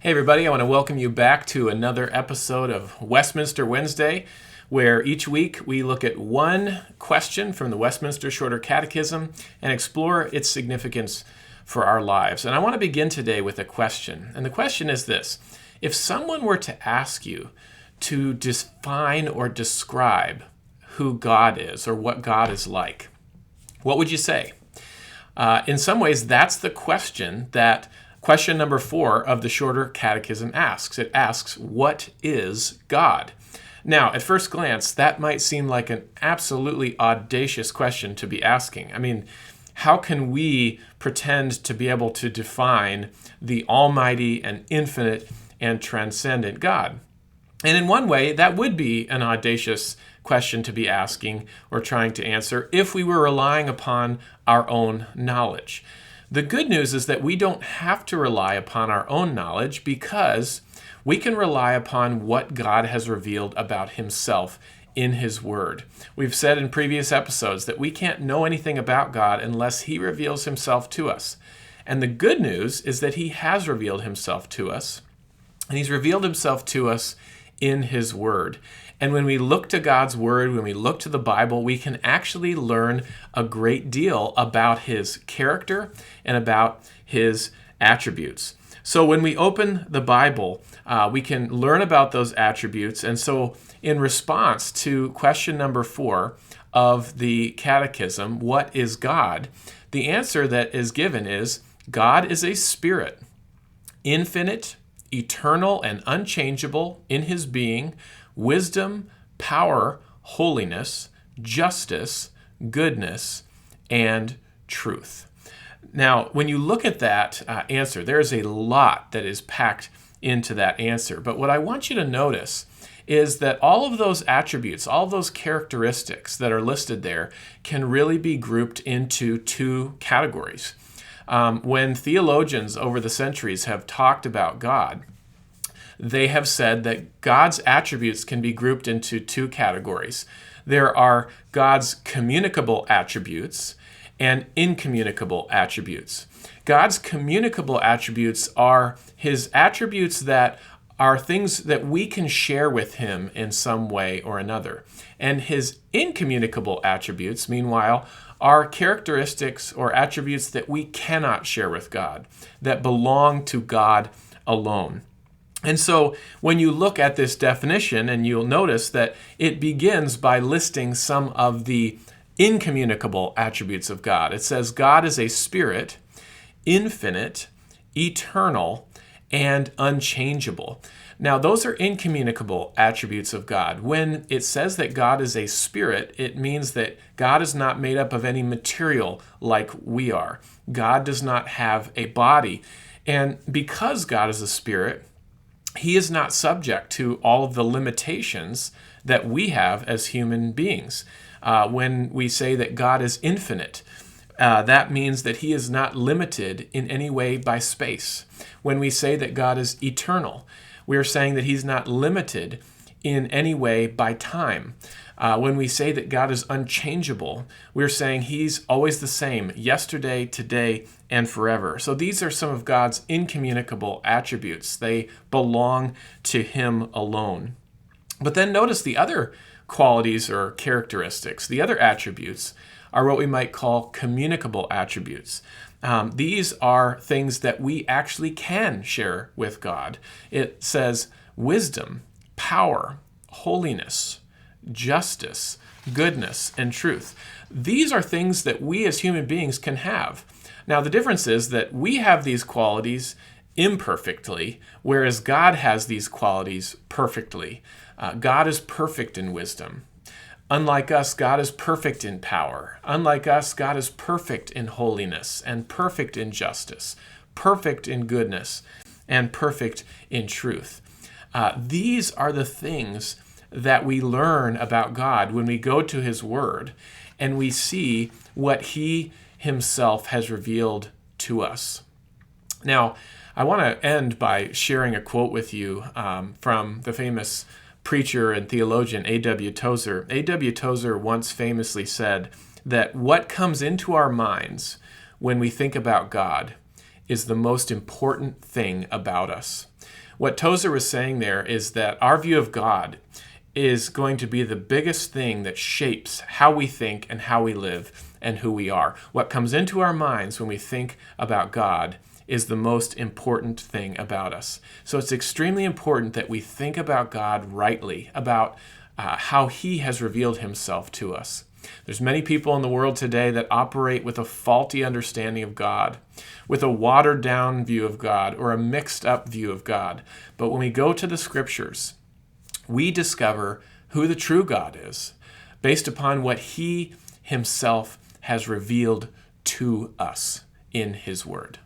Hey everybody, I want to welcome you back to another episode of Westminster Wednesday, where each week we look at one question from the Westminster Shorter Catechism and explore its significance for our lives. And I want to begin today with a question. And the question is this: if someone were to ask you to define or describe who God is or what God is like, what would you say? In some ways, that's the question that question number 4 of the Shorter Catechism asks. It asks, what is God? Now, at first glance, that might seem like an absolutely audacious question to be asking. I mean, how can we pretend to be able to define the almighty and infinite and transcendent God? And in one way, that would be an audacious question to be asking or trying to answer if we were relying upon our own knowledge. The good news is that we don't have to rely upon our own knowledge because we can rely upon what God has revealed about himself in his word. We've said in previous episodes that we can't know anything about God unless he reveals himself to us. And the good news is that he has revealed himself to us, and he's revealed himself to us in his word. And when we look to God's word, when we look to the Bible, we can actually learn a great deal about his character and about his attributes. So when we open the Bible, we can learn about those attributes. And so in response to question number 4 of the Catechism, what is God? The answer that is given is God is a spirit, infinite, eternal, and unchangeable in his being, wisdom, power, holiness, justice, goodness, and truth. Now, when you look at that answer, there's a lot that is packed into that answer. But what I want you to notice is that all of those attributes, all of those characteristics that are listed there can really be grouped into 2 categories. When theologians over the centuries have talked about God, they have said that God's attributes can be grouped into 2 categories. There are God's communicable attributes and incommunicable attributes. God's communicable attributes are his attributes that are things that we can share with him in some way or another. And his incommunicable attributes, meanwhile, are characteristics or attributes that we cannot share with God, that belong to God alone. And so when you look at this definition, and you'll notice that it begins by listing some of the incommunicable attributes of God. It says God is a spirit, infinite, eternal, and unchangeable. Now, those are incommunicable attributes of God. When it says that God is a spirit, it means that God is not made up of any material like we are. God does not have a body. And because God is a spirit, he is not subject to all of the limitations that we have as human beings. When we say that God is infinite, that means that he is not limited in any way by space. When we say that God is eternal, we are saying that he's not limited in any way by time. When we say that God is unchangeable, we're saying he's always the same, yesterday, today, and forever. So these are some of God's incommunicable attributes. They belong to him alone. But then notice the other qualities or characteristics. The other attributes are what we might call communicable attributes. These are things that we actually can share with God. It says wisdom, power, holiness, justice, goodness, and truth. These are things that we as human beings can have. Now, the difference is that we have these qualities imperfectly, whereas God has these qualities perfectly. God is perfect in wisdom. Unlike us, God is perfect in power. Unlike us, God is perfect in holiness and perfect in justice, perfect in goodness, and perfect in truth. These are the things that we learn about God when we go to his word and we see what he himself has revealed to us. Now, I want to end by sharing a quote with you from the famous preacher and theologian A.W. Tozer. A.W. Tozer once famously said that what comes into our minds when we think about God is the most important thing about us. What Tozer was saying there is that our view of God is going to be the biggest thing that shapes how we think and how we live and who we are. What comes into our minds when we think about God is the most important thing about us. So it's extremely important that we think about God rightly, about how he has revealed himself to us. There's many people in the world today that operate with a faulty understanding of God, with a watered down view of God or a mixed up view of God. But when we go to the scriptures, we discover who the true God is based upon what he himself has revealed to us in his word.